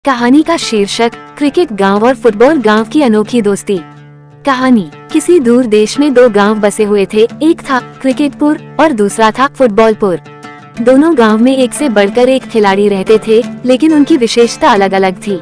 कहानी का शीर्षक क्रिकेट गांव और फुटबॉल गांव की अनोखी दोस्ती। कहानी। किसी दूर देश में दो गांव बसे हुए थे। एक था क्रिकेटपुर और दूसरा था फुटबॉलपुर। दोनों गांव में एक से बढ़कर एक खिलाड़ी रहते थे, लेकिन उनकी विशेषता अलग अलग थी।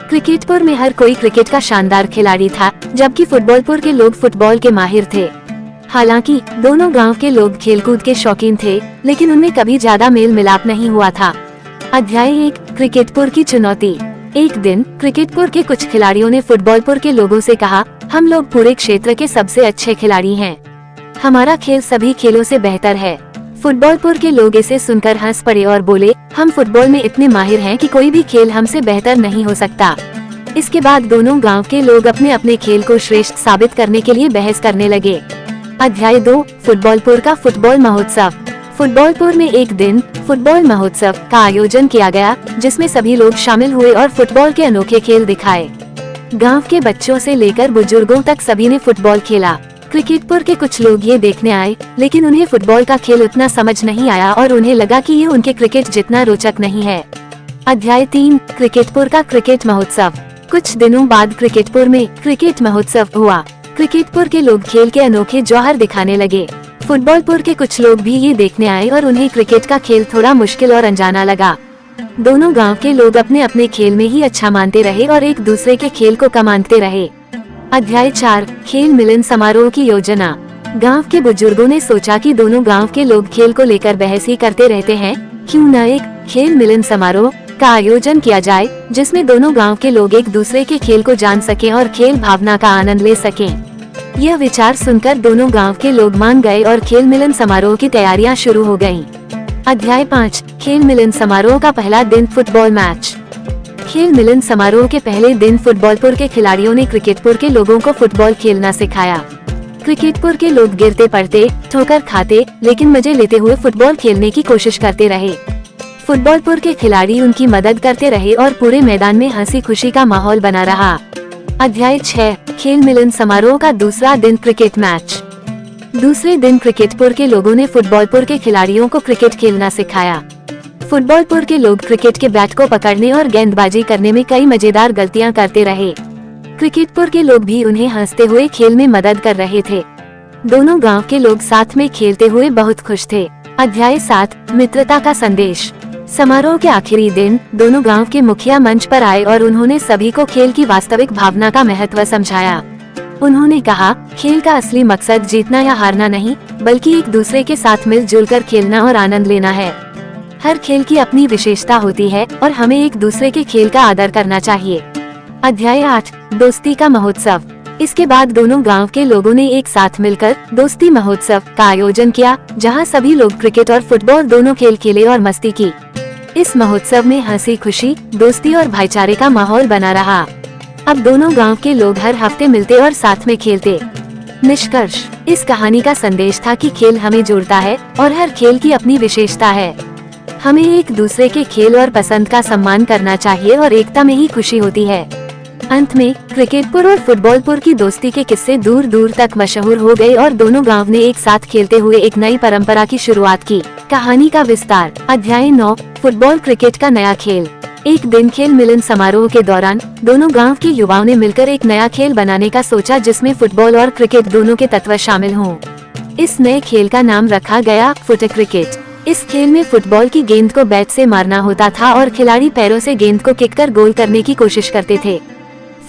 क्रिकेटपुर में हर कोई क्रिकेट का शानदार खिलाड़ी था, जबकि फुटबॉलपुर के लोग फुटबॉल के माहिर थे। हालांकि दोनों गांव के लोग खेलकूद के शौकीन थे, लेकिन उनमें कभी ज्यादा मेल मिलाप नहीं हुआ था। अध्याय 1, क्रिकेटपुर की चुनौती। एक दिन क्रिकेटपुर के कुछ खिलाड़ियों ने फुटबॉलपुर के लोगों से कहा, हम लोग पूरे क्षेत्र के सबसे अच्छे खिलाड़ी हैं। हमारा खेल सभी खेलों से बेहतर है। फुटबॉलपुर के लोग इसे सुनकर हंस पड़े और बोले, हम फुटबॉल में इतने माहिर हैं कि कोई भी खेल हमसे बेहतर नहीं हो सकता। इसके बाद दोनों गांव के लोग अपने अपने खेल को श्रेष्ठ साबित करने के लिए बहस करने लगे। अध्याय 2, फुटबॉलपुर का फुटबॉल महोत्सव। फुटबॉलपुर में एक दिन फुटबॉल महोत्सव का आयोजन किया गया, जिसमें सभी लोग शामिल हुए और फुटबॉल के अनोखे खेल दिखाए। गांव के बच्चों से लेकर बुजुर्गों तक सभी ने फुटबॉल खेला। क्रिकेटपुर के कुछ लोग ये देखने आए, लेकिन उन्हें फुटबॉल का खेल उतना समझ नहीं आया और उन्हें लगा कि ये उनके क्रिकेट जितना रोचक नहीं है। अध्याय 3, क्रिकेटपुर का क्रिकेट महोत्सव। कुछ दिनों बाद क्रिकेटपुर में क्रिकेट महोत्सव हुआ। क्रिकेटपुर के लोग खेल के अनोखे जौहर दिखाने लगे। फुटबॉलपुर के कुछ लोग भी ये देखने आए और उन्हें क्रिकेट का खेल थोड़ा मुश्किल और अनजाना लगा। दोनों गांव के लोग अपने अपने खेल में ही अच्छा मानते रहे और एक दूसरे के खेल को कम आंकते रहे। अध्याय 4, खेल मिलन समारोह की योजना। गांव के बुजुर्गों ने सोचा कि दोनों गांव के लोग खेल को लेकर बहस ही करते रहते हैं, क्यों न एक खेल मिलन समारोह का आयोजन किया जाए, जिसमें दोनों गांव के लोग एक दूसरे के खेल को जान सकें और खेल भावना का आनंद ले सकें। यह विचार सुनकर दोनों गांव के लोग मान गए और खेल मिलन समारोह की तैयारियां शुरू हो गयीं। अध्याय 5, खेल मिलन समारोह का पहला दिन, फुटबॉल मैच। खेल मिलन समारोह के पहले दिन फुटबॉलपुर के खिलाड़ियों ने क्रिकेटपुर के लोगों को फुटबॉल खेलना सिखाया। क्रिकेटपुर के लोग गिरते पड़ते, ठोकर खाते, लेकिन मजे लेते हुए फुटबॉल खेलने की कोशिश करते रहे। फुटबॉलपुर के खिलाड़ी उनकी मदद करते रहे और पूरे मैदान में हंसी खुशी का माहौल बना रहा। अध्याय 6, खेल मिलन समारोह का दूसरा दिन, क्रिकेट मैच। दूसरे दिन क्रिकेटपुर के लोगों ने फुटबॉलपुर के खिलाड़ियों को क्रिकेट खेलना सिखाया। फुटबॉलपुर के लोग क्रिकेट के बैट को पकड़ने और गेंदबाजी करने में कई मजेदार गलतियां करते रहे। क्रिकेटपुर के लोग भी उन्हें हंसते हुए खेल में मदद कर रहे थे। दोनों गांव के लोग साथ में खेलते हुए बहुत खुश थे। अध्याय 7, मित्रता का संदेश। समारोह के आखिरी दिन दोनों गांव के मुखिया मंच पर आए और उन्होंने सभी को खेल की वास्तविक भावना का महत्व समझाया। उन्होंने कहा, खेल का असली मकसद जीतना या हारना नहीं, बल्कि एक दूसरे के साथ मिलजुल कर खेलना और आनंद लेना है। हर खेल की अपनी विशेषता होती है और हमें एक दूसरे के खेल का आदर करना चाहिए। अध्याय 8, दोस्ती का महोत्सव। इसके बाद दोनों गांव के लोगों ने एक साथ मिलकर दोस्ती महोत्सव का आयोजन किया, जहां सभी लोग क्रिकेट और फुटबॉल दोनों खेल खेले और मस्ती की। इस महोत्सव में हंसी खुशी, दोस्ती और भाईचारे का माहौल बना रहा। अब दोनों गांव के लोग हर हफ्ते मिलते और साथ में खेलते। निष्कर्ष। इस कहानी का संदेश था कि खेल हमें जोड़ता है और हर खेल की अपनी विशेषता है। हमें एक दूसरे के खेल और पसंद का सम्मान करना चाहिए और एकता में ही खुशी होती है। अंत में क्रिकेटपुर और फुटबॉलपुर की दोस्ती के किस्से दूर दूर तक मशहूर हो गए और दोनों गांव ने एक साथ खेलते हुए एक नई परंपरा की शुरुआत की। कहानी का विस्तार। अध्याय 9, फुटबॉल क्रिकेट का नया खेल। एक दिन खेल मिलन समारोह के दौरान दोनों गांव के युवाओं ने मिलकर एक नया खेल बनाने का सोचा, जिसमें फुटबॉल और क्रिकेट दोनों के तत्व शामिल हों। इस नए खेल का नाम रखा गया फुट क्रिकेट। इस खेल में फुटबॉल की गेंद को बैट से मारना होता था और खिलाड़ी पैरों से गेंद को किक कर गोल करने की कोशिश करते थे।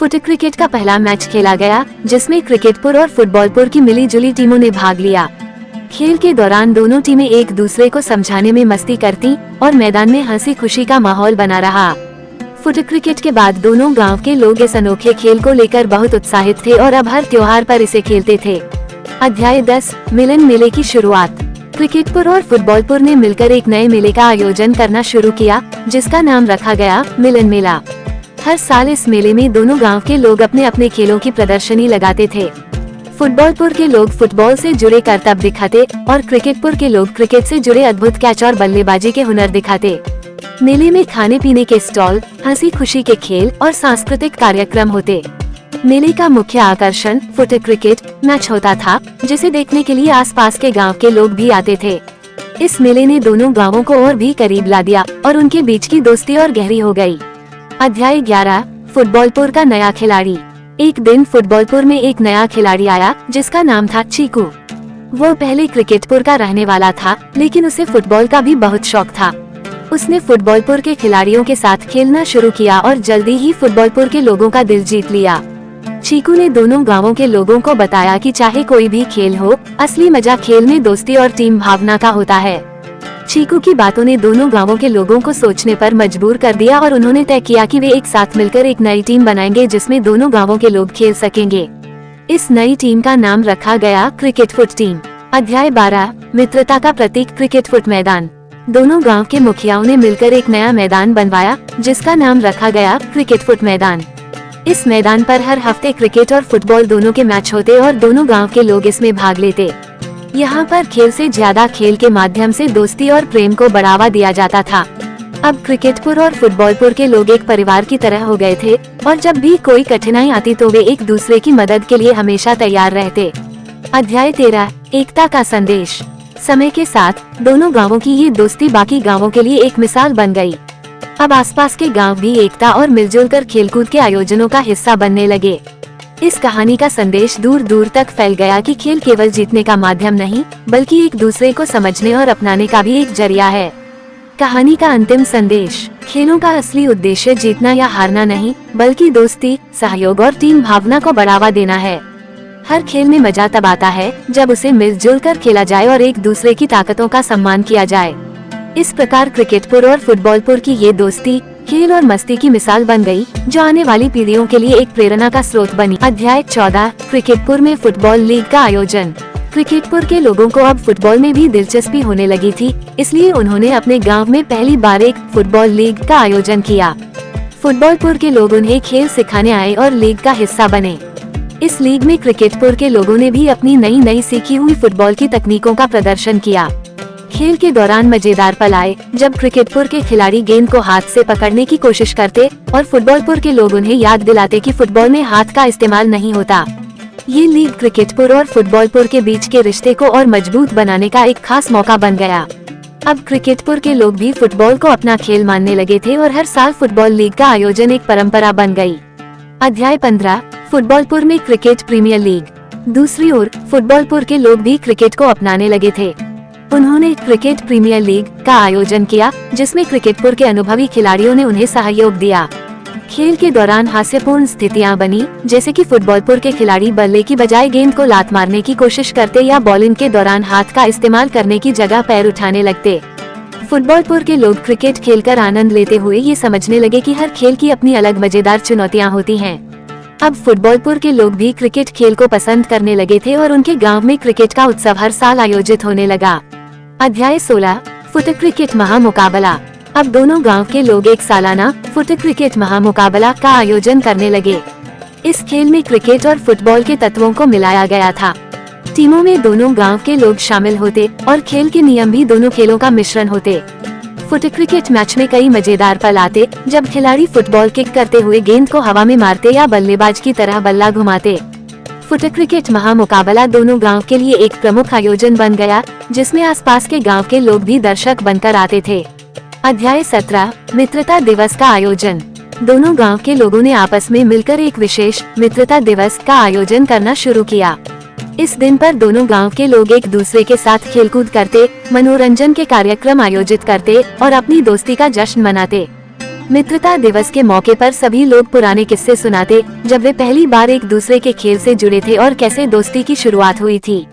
फुट क्रिकेट का पहला मैच खेला गया, जिसमें क्रिकेटपुर और फुटबॉलपुर की मिली-जुली टीमों ने भाग लिया। खेल के दौरान दोनों टीमें एक दूसरे को समझाने में मस्ती करती और मैदान में हंसी खुशी का माहौल बना रहा। फुट क्रिकेट के बाद दोनों गांव के लोग इस अनोखे खेल को लेकर बहुत उत्साहित थे और अब हर त्योहार पर इसे खेलते थे। अध्याय 10, मिलन मेले की शुरुआत। क्रिकेटपुर और फुटबॉलपुर ने मिलकर एक नए मेले का आयोजन करना शुरू किया, जिसका नाम रखा गया मिलन मेला। हर साल इस मेले में दोनों गांव के लोग अपने अपने खेलों की प्रदर्शनी लगाते थे। फुटबॉलपुर के लोग फुटबॉल से जुड़े करतब दिखाते और क्रिकेटपुर के लोग क्रिकेट से जुड़े अद्भुत कैच और बल्लेबाजी के हुनर दिखाते। मेले में खाने पीने के स्टॉल, हंसी खुशी के खेल और सांस्कृतिक कार्यक्रम होते। मेले का मुख्य आकर्षण फुट क्रिकेट मैच होता था, जिसे देखने के लिए आसपास के गांव के लोग भी आते थे। इस मेले ने दोनों गांवों को और भी करीब ला दिया और उनके बीच की दोस्ती और गहरी हो गई। अध्याय 11 फुटबॉलपुर का नया खिलाड़ी। एक दिन फुटबॉलपुर में एक नया खिलाड़ी आया जिसका नाम था चीकू। वो पहले क्रिकेटपुर का रहने वाला था, लेकिन उसे फुटबॉल का भी बहुत शौक था। उसने फुटबॉलपुर के खिलाड़ियों के साथ खेलना शुरू किया और जल्दी ही फुटबॉलपुर के लोगों का दिल जीत लिया। चीकू ने दोनों गांवों के लोगों को बताया कि चाहे कोई भी खेल हो, असली मजा खेल में दोस्ती और टीम भावना का होता है। चीकू की बातों ने दोनों गांवों के लोगों को सोचने पर मजबूर कर दिया और उन्होंने तय किया कि वे एक साथ मिलकर एक नई टीम बनाएंगे जिसमें दोनों गांवों के लोग खेल सकेंगे। इस नई टीम का नाम रखा गया क्रिकेट फुट टीम। अध्याय 12 मित्रता का प्रतीक क्रिकेट फुट मैदान। दोनों गांव के मुखियाओं ने मिलकर एक नया मैदान बनवाया जिसका नाम रखा गया क्रिकेट फुट मैदान। इस मैदान पर हर हफ्ते क्रिकेट और फुटबॉल दोनों के मैच होते और दोनों गांव के लोग इसमें भाग लेते। यहाँ पर खेल से ज्यादा खेल के माध्यम से दोस्ती और प्रेम को बढ़ावा दिया जाता था। अब क्रिकेटपुर और फुटबॉलपुर के लोग एक परिवार की तरह हो गए थे और जब भी कोई कठिनाई आती तो वे एक दूसरे की मदद के लिए हमेशा तैयार रहते। अध्याय 13 एकता का संदेश। समय के साथ दोनों गांवों की ये दोस्ती बाकी गांवों के लिए एक मिसाल बन गई। अब आसपास के गांव भी एकता और मिलजुल कर खेलकूद के आयोजनों का हिस्सा बनने लगे। इस कहानी का संदेश दूर दूर तक फैल गया कि खेल केवल जीतने का माध्यम नहीं, बल्कि एक दूसरे को समझने और अपनाने का भी एक जरिया है। कहानी का अंतिम संदेश। खेलों का असली उद्देश्य जीतना या हारना नहीं, बल्कि दोस्ती, सहयोग और टीम भावना को बढ़ावा देना है। हर खेल में मजा तब आता है जब उसे मिलजुल कर खेला जाए और एक दूसरे की ताकतों का सम्मान किया जाए। इस प्रकार क्रिकेटपुर और फुटबॉलपुर की ये दोस्ती खेल और मस्ती की मिसाल बन गई, जो आने वाली पीढ़ियों के लिए एक प्रेरणा का स्रोत बनी। अध्याय 14 क्रिकेटपुर में फुटबॉल लीग का आयोजन। क्रिकेटपुर के लोगों को अब फुटबॉल में भी दिलचस्पी होने लगी थी, इसलिए उन्होंने अपने गांव में पहली बार एक फुटबॉल लीग का आयोजन किया। फुटबॉलपुर के लोग उन्हें खेल सिखाने आए और लीग का हिस्सा बने। इस लीग में क्रिकेटपुर के लोगों ने भी अपनी नई सीखी हुई फुटबॉल की तकनीकों का प्रदर्शन किया। खेल के दौरान मजेदार पल आए जब क्रिकेटपुर के खिलाड़ी गेंद को हाथ से पकड़ने की कोशिश करते और फुटबॉलपुर के लोग उन्हें याद दिलाते कि फुटबॉल में हाथ का इस्तेमाल नहीं होता। ये लीग क्रिकेटपुर और फुटबॉलपुर के बीच के रिश्ते को और मजबूत बनाने का एक खास मौका बन गया। अब क्रिकेटपुर के लोग भी फुटबॉल को अपना खेल मानने लगे थे और हर साल फुटबॉल लीग का आयोजन एक परंपरा बन गई। अध्याय 15 फुटबॉलपुर में क्रिकेट प्रीमियर लीग। दूसरी ओर फुटबॉलपुर के लोग भी क्रिकेट को अपनाने लगे थे। उन्होंने क्रिकेट प्रीमियर लीग का आयोजन किया जिसमें क्रिकेटपुर के अनुभवी खिलाड़ियों ने उन्हें सहयोग दिया। खेल के दौरान हास्यपूर्ण स्थितियां बनी, जैसे कि फुटबॉलपुर के खिलाड़ी बल्ले की बजाय गेंद को लात मारने की कोशिश करते या बॉलिंग के दौरान हाथ का इस्तेमाल करने की जगह पैर उठाने लगते। फुटबॉलपुर के लोग क्रिकेट खेलकर आनंद लेते हुए ये समझने लगे कि हर खेल की अपनी अलग मजेदार चुनौतियां होती हैं। अब फुटबॉलपुर के लोग भी क्रिकेट खेल को पसंद करने लगे थे और उनके गांव में क्रिकेट का उत्सव हर साल आयोजित होने लगा। अध्याय 16 फुट क्रिकेट महामुकाबला। अब दोनों गांव के लोग एक सालाना फुट क्रिकेट महामुकाबला का आयोजन करने लगे। इस खेल में क्रिकेट और फुटबॉल के तत्वों को मिलाया गया था। टीमों में दोनों गांव के लोग शामिल होते और खेल के नियम भी दोनों खेलों का मिश्रण होते। फुट क्रिकेट मैच में कई मजेदार पल आते जब खिलाड़ी फुटबॉल किक करते हुए गेंद को हवा में मारते या बल्लेबाज की तरह बल्ला घुमाते। फुट क्रिकेट महामुकाबला दोनों गांव के लिए एक प्रमुख आयोजन बन गया, जिसमें आसपास के गांव के लोग भी दर्शक बनकर आते थे। अध्याय 17 मित्रता दिवस का आयोजन। दोनों गांव के लोगों ने आपस में मिलकर एक विशेष मित्रता दिवस का आयोजन करना शुरू किया। इस दिन पर दोनों गांव के लोग एक दूसरे के साथ खेलकूद करते, मनोरंजन के कार्यक्रम आयोजित करते और अपनी दोस्ती का जश्न मनाते। मित्रता दिवस के मौके पर सभी लोग पुराने किस्से सुनाते, जब वे पहली बार एक दूसरे के खेल से जुड़े थे और कैसे दोस्ती की शुरुआत हुई थी।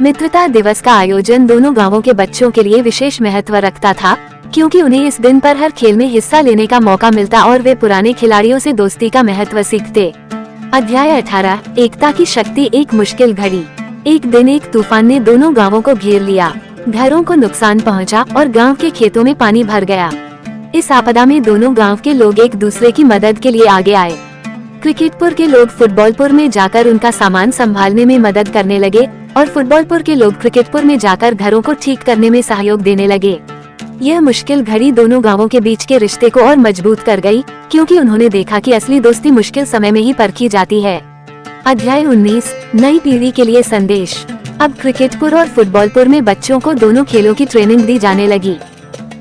मित्रता दिवस का आयोजन दोनों गांवों के बच्चों के लिए विशेष महत्व रखता था, क्योंकि उन्हें इस दिन पर हर खेल में हिस्सा लेने का मौका मिलता और वे पुराने खिलाड़ियों से दोस्ती का महत्व सीखते। अध्याय 18 एकता की शक्ति एक मुश्किल घड़ी। एक दिन एक तूफान ने दोनों गांवों को घेर लिया। घरों को नुकसान पहुंचा और गांव के खेतों में पानी भर गया। इस आपदा में दोनों गांव के लोग एक दूसरे की मदद के लिए आगे आए। क्रिकेटपुर के लोग फुटबॉलपुर में जाकर उनका सामान संभालने में मदद करने लगे और फुटबॉलपुर के लोग क्रिकेटपुर में जाकर घरों को ठीक करने में सहयोग देने लगे। यह मुश्किल घड़ी दोनों गांवों के बीच के रिश्ते को और मजबूत कर गई, क्योंकि उन्होंने देखा कि असली दोस्ती मुश्किल समय में ही परखी जाती है। अध्याय 19 नई पीढ़ी के लिए संदेश। अब क्रिकेटपुर और फुटबॉलपुर में बच्चों को दोनों खेलों की ट्रेनिंग दी जाने लगी।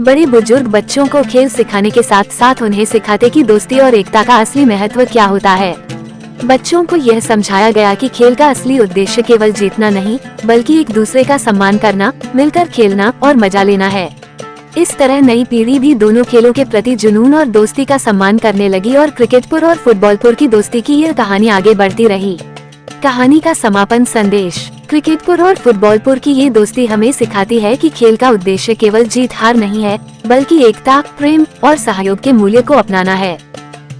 बड़े बुजुर्ग बच्चों को खेल सिखाने के साथ साथ उन्हें सिखाते कि दोस्ती और एकता का असली महत्व क्या होता है। बच्चों को यह समझाया गया कि खेल का असली उद्देश्य केवल जीतना नहीं, बल्कि एक दूसरे का सम्मान करना, मिलकर खेलना और मजा लेना है। इस तरह नई पीढ़ी भी दोनों खेलों के प्रति जुनून और दोस्ती का सम्मान करने लगी और क्रिकेटपुर और फुटबॉलपुर की दोस्ती की यह कहानी आगे बढ़ती रही। कहानी का समापन संदेश। क्रिकेटपुर और फुटबॉलपुर की ये दोस्ती हमें सिखाती है कि खेल का उद्देश्य केवल जीत हार नहीं है, बल्कि एकता, प्रेम और सहयोग के मूल्य को अपनाना है।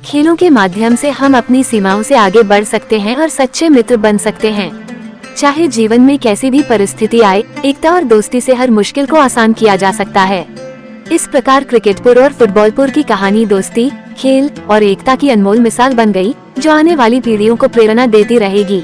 खेलों के माध्यम से हम अपनी सीमाओं से आगे बढ़ सकते हैं और सच्चे मित्र बन सकते हैं। चाहे जीवन में कैसी भी परिस्थिति आए, एकता और दोस्ती से हर मुश्किल को आसान किया जा सकता है। इस प्रकार क्रिकेटपुर और फुटबॉलपुर की कहानी दोस्ती, खेल और एकता की अनमोल मिसाल बन गई, जो आने वाली पीढ़ियों को प्रेरणा देती रहेगी।